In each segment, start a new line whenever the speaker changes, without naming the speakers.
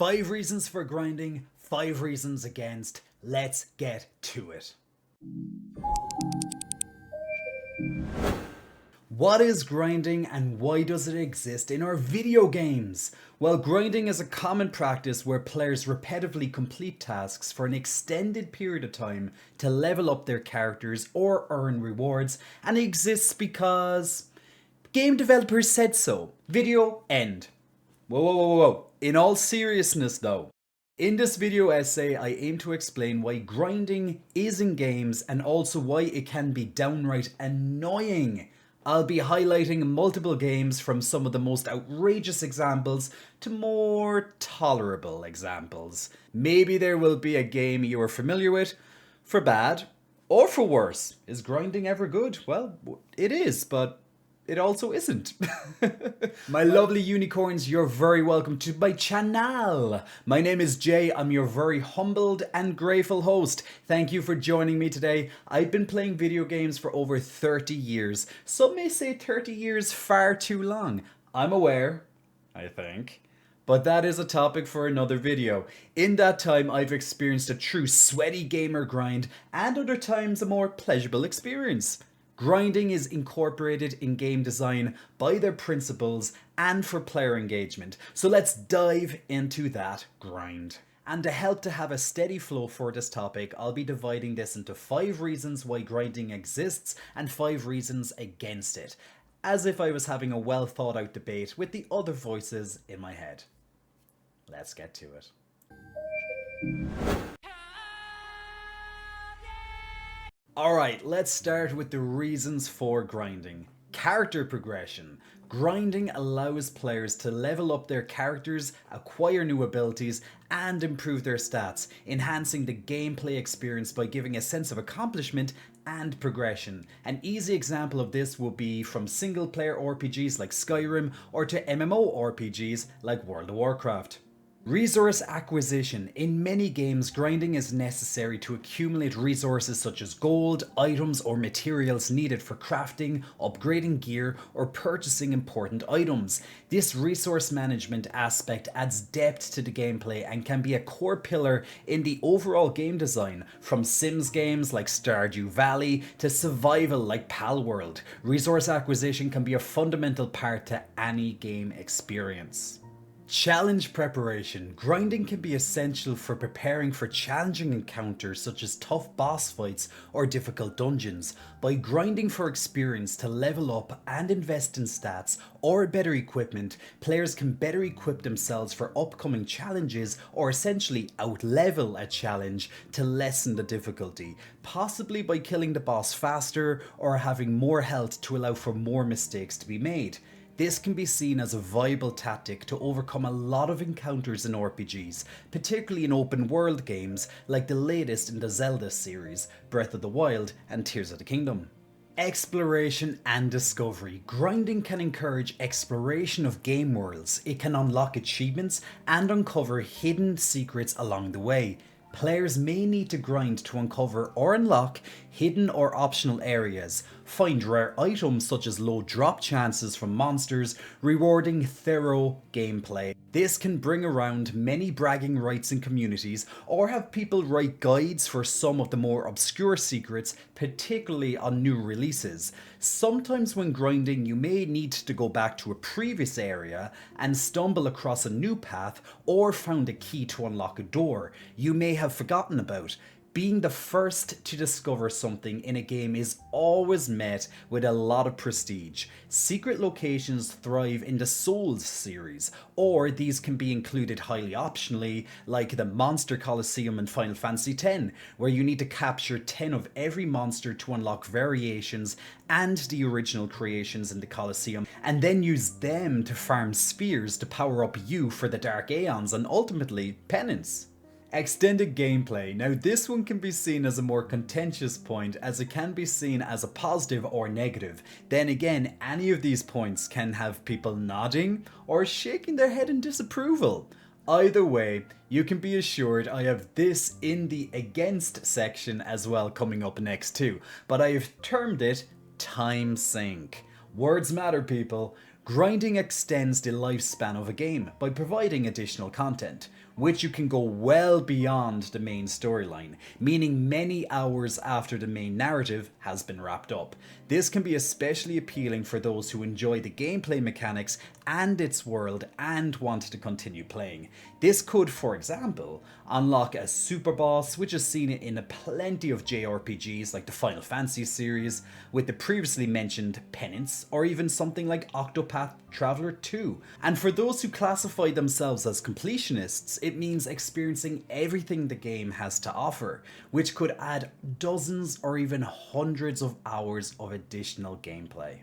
5 reasons for grinding, 5 reasons against. Let's get to it. What is grinding and why does it exist in our video games? Well, grinding is a common practice where players repetitively complete tasks for an extended period of time to level up their characters or earn rewards, and it exists because game developers said so. Video end. Whoa. In all seriousness though, in this video essay I aim to explain why grinding is in games and also why it can be downright annoying. I'll be highlighting multiple games from some of the most outrageous examples to more tolerable examples. Maybe there will be a game you are familiar with, for bad or for worse. Is grinding ever good? Well, it is, but it also isn't. My lovely unicorns, you're very welcome to my channel. My name is Jay. I'm your very humbled and grateful host. Thank you for joining me today. I've been playing video games for over 30 years. Some may say 30 years far too long. I'm aware, I think. But that is a topic for another video. In that time, I've experienced a true sweaty gamer grind and other times a more pleasurable experience. Grinding is incorporated in game design by their principles and for player engagement. So let's dive into that grind. And to help to have a steady flow for this topic, I'll be dividing this into 5 reasons why grinding exists and 5 reasons against it, as if I was having a well thought out debate with the other voices in my head. Let's get to it. Alright, let's start with the reasons for grinding. Character progression. Grinding allows players to level up their characters, acquire new abilities, and improve their stats, enhancing the gameplay experience by giving a sense of accomplishment and progression. An easy example of this will be from single player RPGs like Skyrim or to MMORPGs like World of Warcraft. Resource acquisition. In many games, grinding is necessary to accumulate resources such as gold, items, or materials needed for crafting, upgrading gear, or purchasing important items. This resource management aspect adds depth to the gameplay and can be a core pillar in the overall game design, from Sims games like Stardew Valley to survival like Palworld. Resource acquisition can be a fundamental part to any game experience. Challenge preparation. Grinding can be essential for preparing for challenging encounters such as tough boss fights or difficult dungeons. By grinding for experience to level up and invest in stats or better equipment, players can better equip themselves for upcoming challenges or essentially outlevel a challenge to lessen the difficulty, possibly by killing the boss faster or having more health to allow for more mistakes to be made. This can be seen as a viable tactic to overcome a lot of encounters in RPGs, particularly in open world games like the latest in the Zelda series, Breath of the Wild and Tears of the Kingdom. Exploration and discovery. Grinding can encourage exploration of game worlds. It can unlock achievements and uncover hidden secrets along the way. Players may need to grind to uncover or unlock hidden or optional areas, find rare items such as low drop chances from monsters, rewarding thorough gameplay. This can bring around many bragging rights in communities, or have people write guides for some of the more obscure secrets, particularly on new releases. Sometimes when grinding, you may need to go back to a previous area and stumble across a new path or found a key to unlock a door you may have forgotten about. Being the first to discover something in a game is always met with a lot of prestige. Secret locations thrive in the Souls series, or these can be included highly optionally, like the Monster Coliseum in Final Fantasy X, where you need to capture 10 of every monster to unlock variations and the original creations in the Coliseum, and then use them to farm spheres to power up you for the Dark Aeons and ultimately penance. Extended gameplay. Now this one can be seen as a more contentious point, as it can be seen as a positive or negative. Then again, any of these points can have people nodding or shaking their head in disapproval. Either way, you can be assured I have this in the against section as well coming up next too, but I have termed it time sink. Words matter, people. Grinding extends the lifespan of a game by providing additional content, which you can go well beyond the main storyline, meaning many hours after the main narrative has been wrapped up. This can be especially appealing for those who enjoy the gameplay mechanics and its world and want to continue playing. This could, for example, unlock a super boss, which is seen in plenty of JRPGs like the Final Fantasy series, with the previously mentioned Penance, or even something like Octopath Traveler 2. And for those who classify themselves as completionists, it means experiencing everything the game has to offer, which could add dozens or even hundreds of hours of additional gameplay.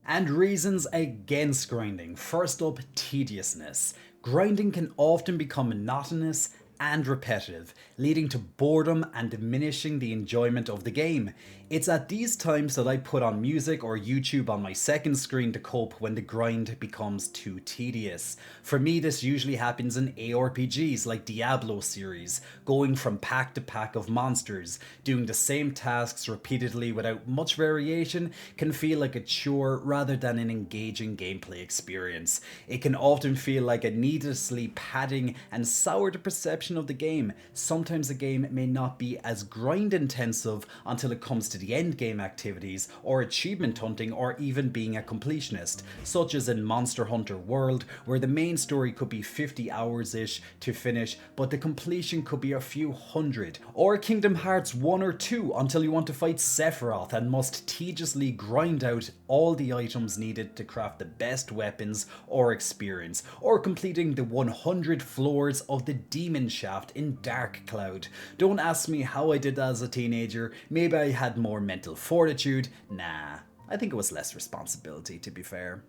And reasons against grinding. First up, tediousness. Grinding can often become monotonous and repetitive, leading to boredom and diminishing the enjoyment of the game. It's at these times that I put on music or YouTube on my second screen to cope when the grind becomes too tedious. For me, this usually happens in ARPGs like Diablo series, going from pack to pack of monsters. Doing the same tasks repeatedly without much variation can feel like a chore rather than an engaging gameplay experience. It can often feel like a needlessly padding and sour the perception of the game. Sometimes a game may not be as grind intensive until it comes to the end game activities or achievement hunting or even being a completionist, such as in Monster Hunter World, where the main story could be 50 hours ish to finish, but the completion could be a few hundred, or Kingdom Hearts 1 or 2 until you want to fight Sephiroth and must tediously grind out all the items needed to craft the best weapons or experience, or completing the 100 floors of the Demon Shaft in Dark Cloud. Don't ask me how I did that as a teenager. Maybe I had more mental fortitude. Nah, I think it was less responsibility, to be fair.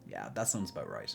Yeah, that sounds about right.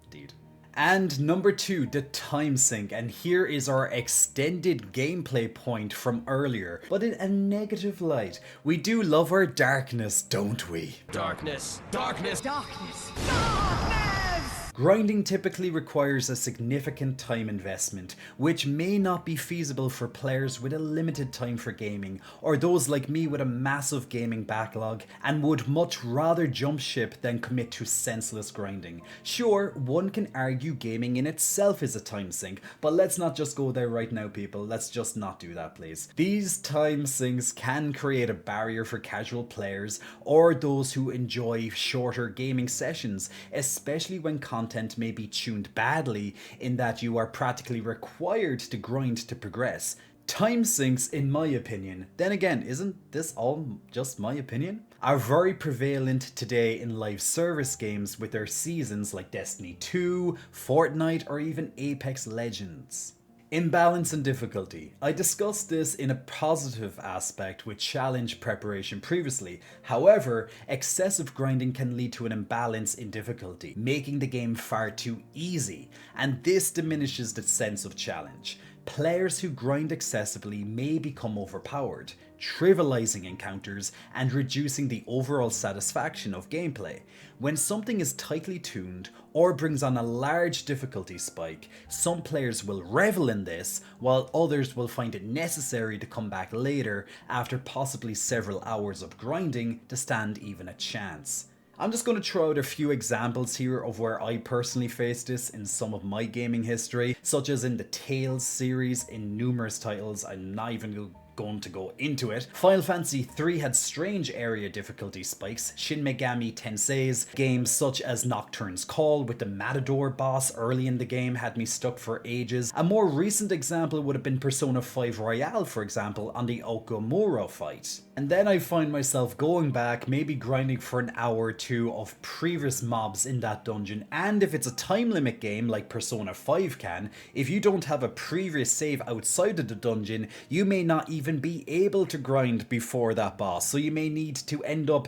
Indeed. And number 2, the time sink, and here is our extended gameplay point from earlier, but in a negative light. We do love our darkness, don't we?
Darkness! Darkness!
Darkness! Darkness!
Grinding typically requires a significant time investment, which may not be feasible for players with a limited time for gaming, or those like me with a massive gaming backlog and would much rather jump ship than commit to senseless grinding. Sure, one can argue gaming in itself is a time sink, but let's not just go there right now, people. Let's just not do that, please. These time sinks can create a barrier for casual players or those who enjoy shorter gaming sessions, especially when content may be tuned badly in that you are practically required to grind to progress. Time sinks, in my opinion, then again, isn't this all just my opinion? Are very prevalent today in live service games with their seasons like Destiny 2, Fortnite, or even Apex Legends. Imbalance and difficulty. I discussed this in a positive aspect with challenge preparation previously. However, excessive grinding can lead to an imbalance in difficulty, making the game far too easy, and this diminishes the sense of challenge. Players who grind excessively may become overpowered, trivializing encounters and reducing the overall satisfaction of gameplay. When something is tightly tuned or brings on a large difficulty spike, some players will revel in this, while others will find it necessary to come back later after possibly several hours of grinding to stand even a chance. I'm just going to throw out a few examples here of where I personally faced this in some of my gaming history, such as in the Tales series in numerous titles. I'm not even going to go into it. Final Fantasy 3 had strange area difficulty spikes. Shin Megami Tensei's games such as Nocturne's Call with the Matador boss early in the game had me stuck for ages. A more recent example would have been Persona 5 Royale, for example, on the Okamura fight. And then I find myself going back, maybe grinding for an hour or two of previous mobs in that dungeon, and if it's a time limit game like Persona 5 can, if you don't have a previous save outside of the dungeon, you may not even be able to grind before that boss, so you may need to end up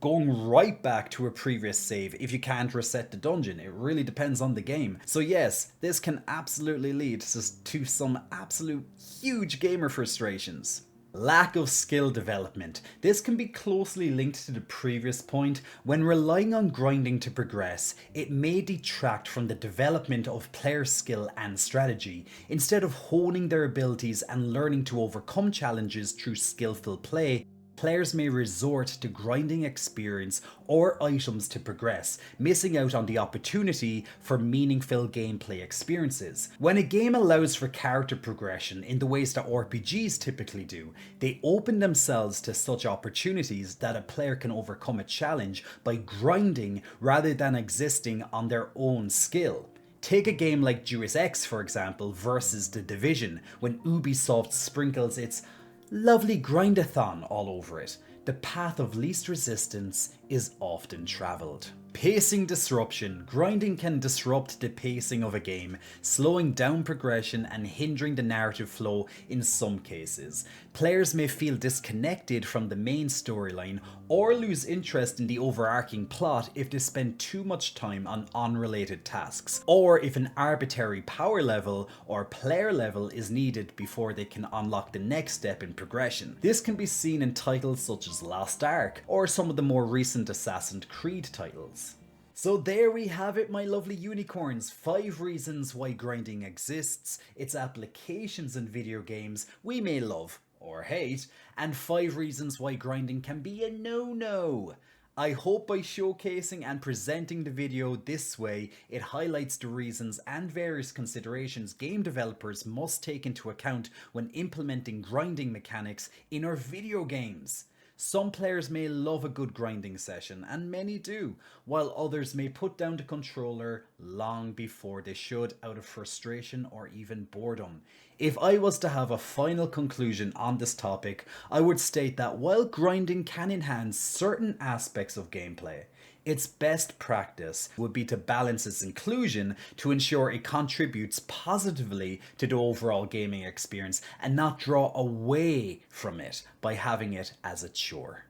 going right back to a previous save if you can't reset the dungeon. It really depends on the game. So yes, this can absolutely lead to some absolute huge gamer frustrations. Lack of skill development. This can be closely linked to the previous point. When relying on grinding to progress, it may detract from the development of player skill and strategy. Instead of honing their abilities and learning to overcome challenges through skillful play, Players may resort to grinding experience or items to progress, missing out on the opportunity for meaningful gameplay experiences. When a game allows for character progression in the ways that RPGs typically do, they open themselves to such opportunities that a player can overcome a challenge by grinding rather than existing on their own skill. Take a game like Deus Ex, for example, versus The Division, when Ubisoft sprinkles its lovely grindathon all over it. The path of least resistance is often travelled. Pacing disruption. Grinding can disrupt the pacing of a game, slowing down progression and hindering the narrative flow in some cases. Players may feel disconnected from the main storyline or lose interest in the overarching plot if they spend too much time on unrelated tasks, or if an arbitrary power level or player level is needed before they can unlock the next step in progression. This can be seen in titles such as Lost Ark or some of the more recent Assassin's Creed titles. So there we have it, my lovely unicorns. 5 reasons why grinding exists, its applications in video games we may love or hate, and 5 reasons why grinding can be a no-no. I hope by showcasing and presenting the video this way, it highlights the reasons and various considerations game developers must take into account when implementing grinding mechanics in our video games. Some players may love a good grinding session, and many do, while others may put down the controller long before they should out of frustration or even boredom. If I was to have a final conclusion on this topic, I would state that while grinding can enhance certain aspects of gameplay, its best practice would be to balance its inclusion to ensure it contributes positively to the overall gaming experience and not draw away from it by having it as a chore.